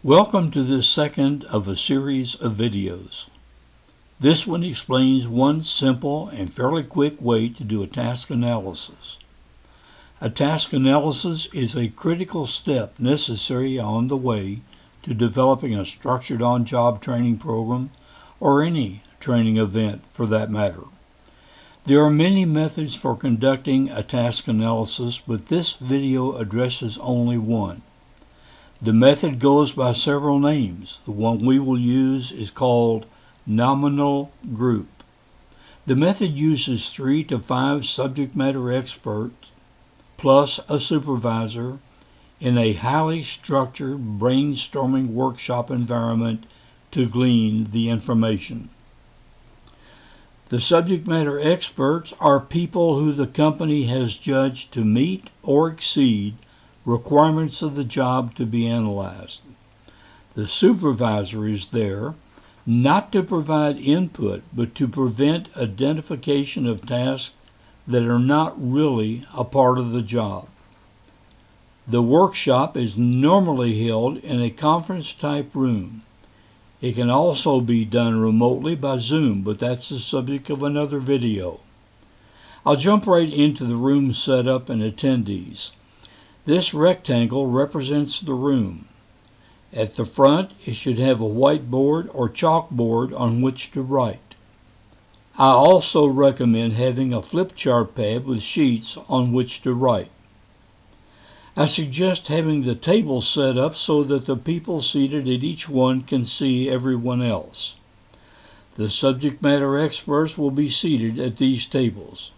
Welcome to this second of a series of videos. This one explains one simple and fairly quick way to do a task analysis. A task analysis is a critical step necessary on the way to developing a structured on-job training program or any training event for that matter. There are many methods for conducting a task analysis, but this video addresses only one. The method goes by several names. The one we will use is called nominal group. The method uses 3 to 5 subject matter experts plus a supervisor in a highly structured brainstorming workshop environment to glean the information. The subject matter experts are people who the company has judged to meet or exceed requirements of the job to be analyzed. The supervisor is there not to provide input, but to prevent identification of tasks that are not really a part of the job. The workshop is normally held in a conference-type room. It can also be done remotely by Zoom, but that's the subject of another video. I'll jump right into the room setup and attendees. This rectangle represents the room. At the front, it should have a whiteboard or chalkboard on which to write. I also recommend having a flip chart pad with sheets on which to write. I suggest having the tables set up so that the people seated at each one can see everyone else. The subject matter experts will be seated at these tables.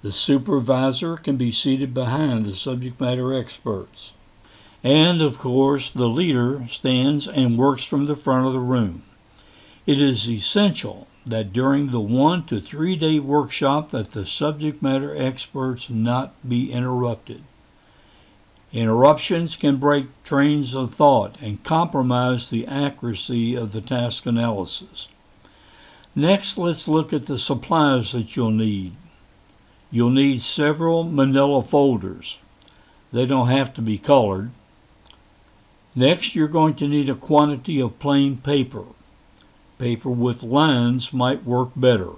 The supervisor can be seated behind the subject matter experts. And, of course, the leader stands and works from the front of the room. It is essential that during the 1 to 3 day workshop that the subject matter experts not be interrupted. Interruptions can break trains of thought and compromise the accuracy of the task analysis. Next, let's look at the supplies that you'll need. You'll need several manila folders. They don't have to be colored. Next, you're going to need a quantity of plain paper. Paper with lines might work better.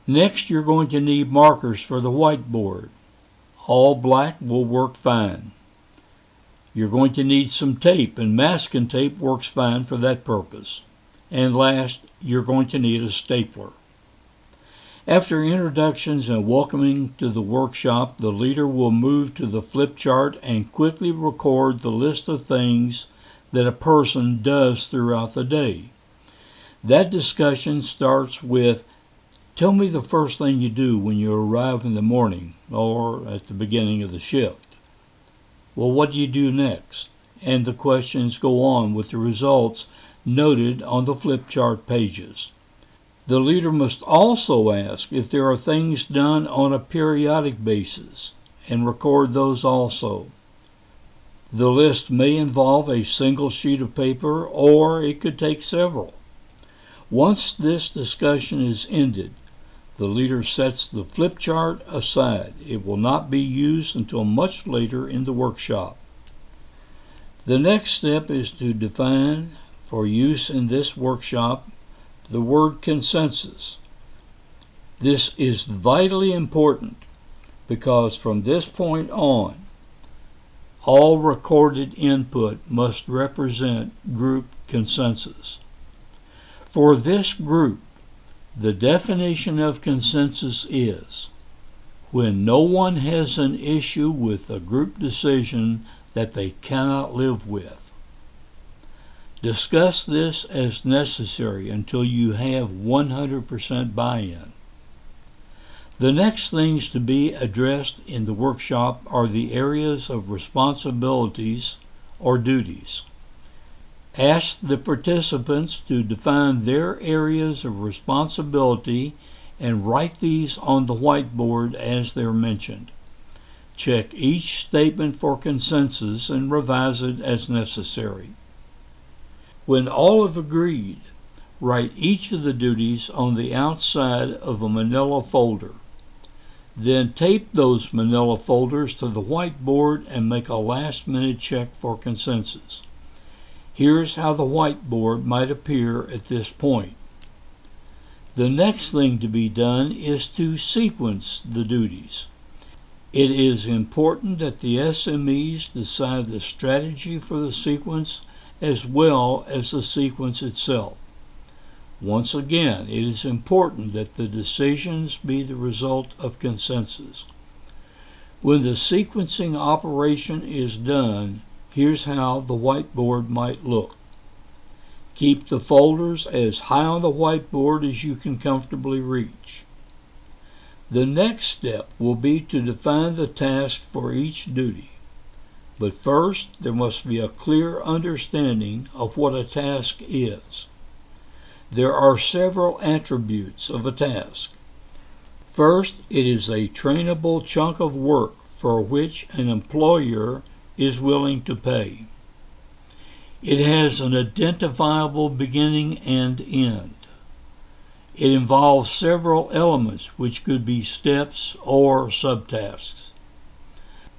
Next, you're going to need markers for the whiteboard. All black will work fine. You're going to need some tape, and masking tape works fine for that purpose. And last, you're going to need a stapler. After introductions and welcoming to the workshop, the leader will move to the flip chart and quickly record the list of things that a person does throughout the day. That discussion starts with, tell me the first thing you do when you arrive in the morning or at the beginning of the shift. Well, what do you do next? And the questions go on with the results noted on the flip chart pages. The leader must also ask if there are things done on a periodic basis and record those also. The list may involve a single sheet of paper or it could take several. Once this discussion is ended, the leader sets the flip chart aside. It will not be used until much later in the workshop. The next step is to define, for use in this workshop, the word consensus. This is vitally important because from this point on, all recorded input must represent group consensus. For this group, the definition of consensus is when no one has an issue with a group decision that they cannot live with. Discuss this as necessary until you have 100% buy-in. The next things to be addressed in the workshop are the areas of responsibilities or duties. Ask the participants to define their areas of responsibility and write these on the whiteboard as they're mentioned. Check each statement for consensus and revise it as necessary. When all have agreed, write each of the duties on the outside of a manila folder. Then tape those manila folders to the whiteboard and make a last-minute check for consensus. Here's how the whiteboard might appear at this point. The next thing to be done is to sequence the duties. It is important that the SMEs decide the strategy for the sequence as well as the sequence itself. Once again, it is important that the decisions be the result of consensus. When the sequencing operation is done, here's how the whiteboard might look. Keep the folders as high on the whiteboard as you can comfortably reach. The next step will be to define the task for each duty. But first, there must be a clear understanding of what a task is. There are several attributes of a task. First, it is a trainable chunk of work for which an employer is willing to pay. It has an identifiable beginning and end. It involves several elements which could be steps or subtasks.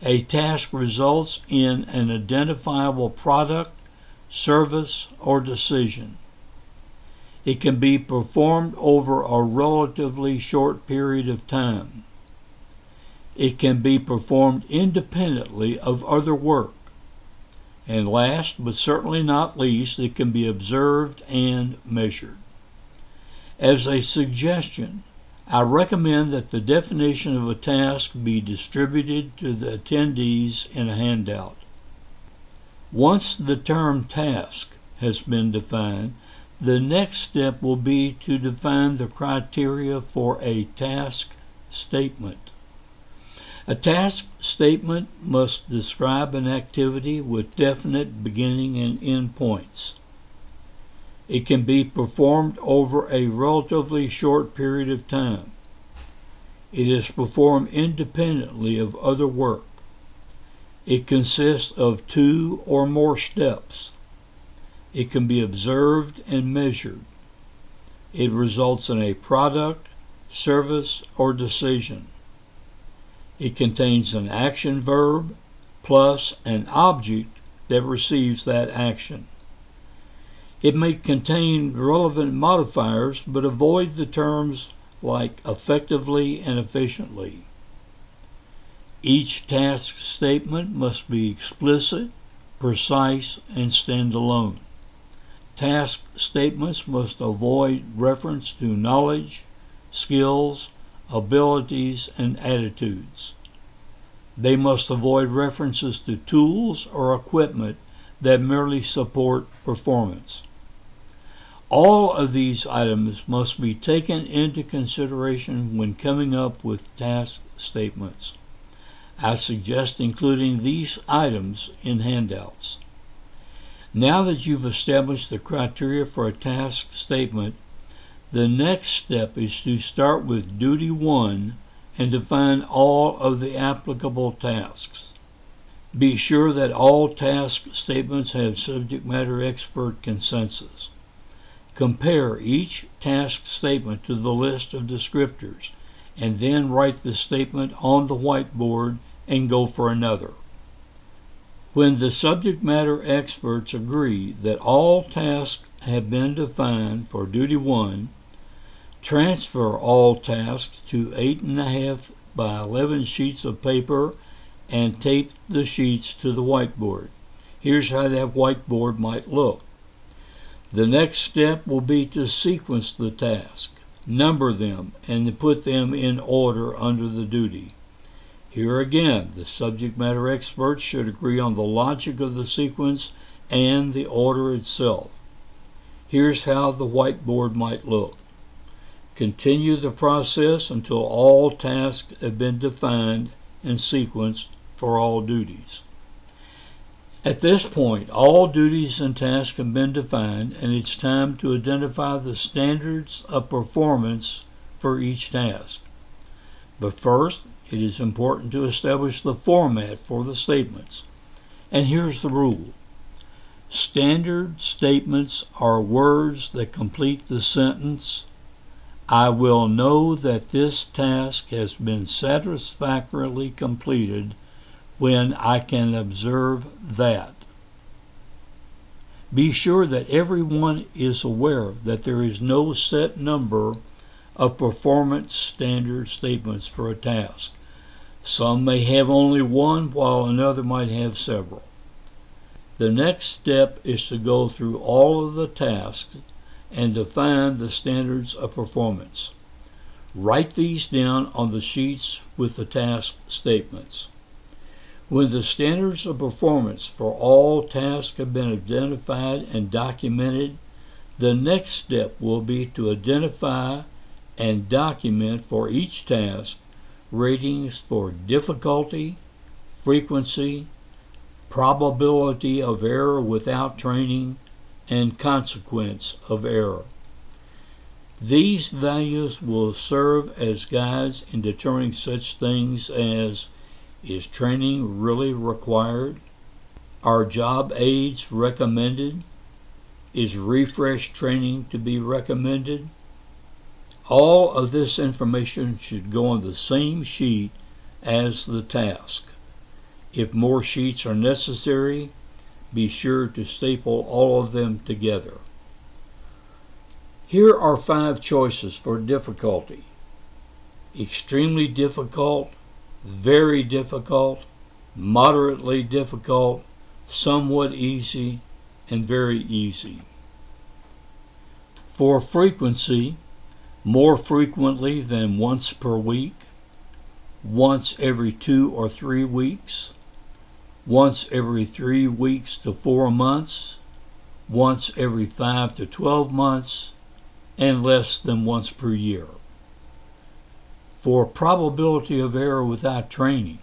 A task results in an identifiable product, service, or decision. It can be performed over a relatively short period of time. It can be performed independently of other work. And last, but certainly not least, it can be observed and measured. As a suggestion, I recommend that the definition of a task be distributed to the attendees in a handout. Once the term task has been defined, the next step will be to define the criteria for a task statement. A task statement must describe an activity with definite beginning and end points. It can be performed over a relatively short period of time. It is performed independently of other work. It consists of 2 or more steps. It can be observed and measured. It results in a product, service, or decision. It contains an action verb plus an object that receives that action. It may contain relevant modifiers, but avoid the terms like effectively and efficiently. Each task statement must be explicit, precise, and stand alone. Task statements must avoid reference to knowledge, skills, abilities, and attitudes. They must avoid references to tools or equipment that merely support performance. All of these items must be taken into consideration when coming up with task statements. I suggest including these items in handouts. Now that you've established the criteria for a task statement, the next step is to start with Duty 1 and define all of the applicable tasks. Be sure that all task statements have subject matter expert consensus. Compare each task statement to the list of descriptors, and then write the statement on the whiteboard and go for another. When the subject matter experts agree that all tasks have been defined for Duty 1, transfer all tasks to 8.5 by 11 sheets of paper and tape the sheets to the whiteboard. Here's how that whiteboard might look. The next step will be to sequence the task, number them, and put them in order under the duty. Here again, the subject matter experts should agree on the logic of the sequence and the order itself. Here's how the whiteboard might look. Continue the process until all tasks have been defined and sequenced for all duties. At this point, all duties and tasks have been defined, and it's time to identify the standards of performance for each task. But first, it is important to establish the format for the statements. And here's the rule. Standard statements are words that complete the sentence, I will know that this task has been satisfactorily completed when I can observe that. Be sure that everyone is aware that there is no set number of performance standard statements for a task. Some may have only one, while another might have several. The next step is to go through all of the tasks and define the standards of performance. Write these down on the sheets with the task statements. When the standards of performance for all tasks have been identified and documented, the next step will be to identify and document for each task ratings for difficulty, frequency, probability of error without training, and consequence of error. These values will serve as guides in determining such things as: is training really required? Are job aids recommended? Is refresh training to be recommended? All of this information should go on the same sheet as the task. If more sheets are necessary, be sure to staple all of them together. Here are 5 choices for difficulty: extremely difficult, very difficult, moderately difficult, somewhat easy, and very easy. For frequency, more frequently than once per week, once every 2 or 3 weeks, once every 3 weeks to 4 months, once every 5 to 12 months, and less than once per year. For probability of error without training,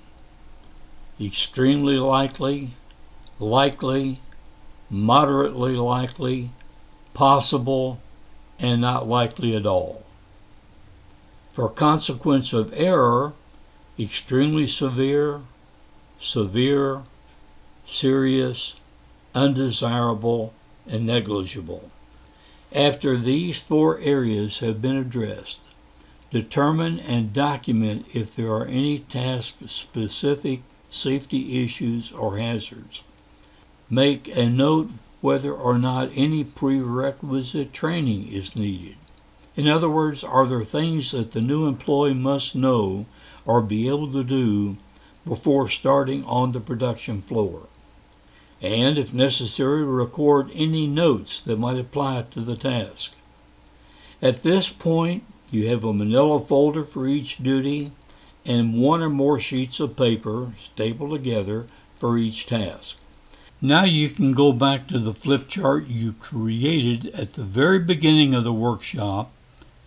extremely likely, likely, moderately likely, possible, and not likely at all. For consequence of error, extremely severe, severe, serious, undesirable, and negligible. After these 4 areas have been addressed, determine and document if there are any task-specific safety issues or hazards. Make a note whether or not any prerequisite training is needed. In other words, are there things that the new employee must know or be able to do before starting on the production floor? And, if necessary, record any notes that might apply to the task. At this point, you have a manila folder for each duty and 1 or more sheets of paper stapled together for each task. Now you can go back to the flip chart you created at the very beginning of the workshop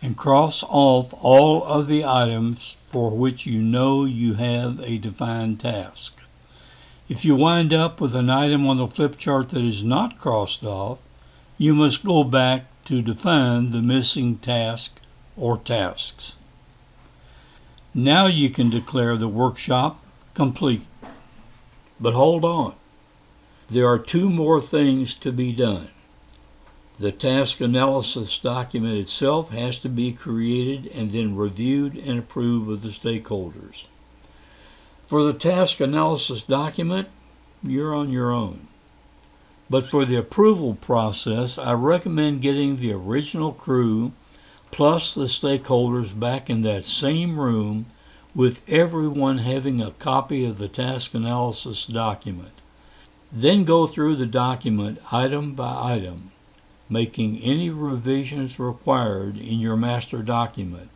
and cross off all of the items for which you know you have a defined task. If you wind up with an item on the flip chart that is not crossed off, you must go back to define the missing task or tasks. Now you can declare the workshop complete. But hold on. There are 2 more things to be done. The task analysis document itself has to be created and then reviewed and approved with the stakeholders. For the task analysis document, you're on your own. But for the approval process, I recommend getting the original crew plus the stakeholders back in that same room with everyone having a copy of the task analysis document. Then go through the document item by item, making any revisions required in your master document.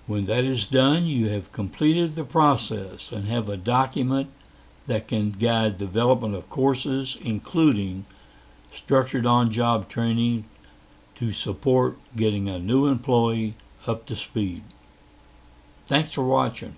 When that is done, you have completed the process and have a document that can guide development of courses, including structured on-job training to support getting a new employee up to speed. Thanks for watching.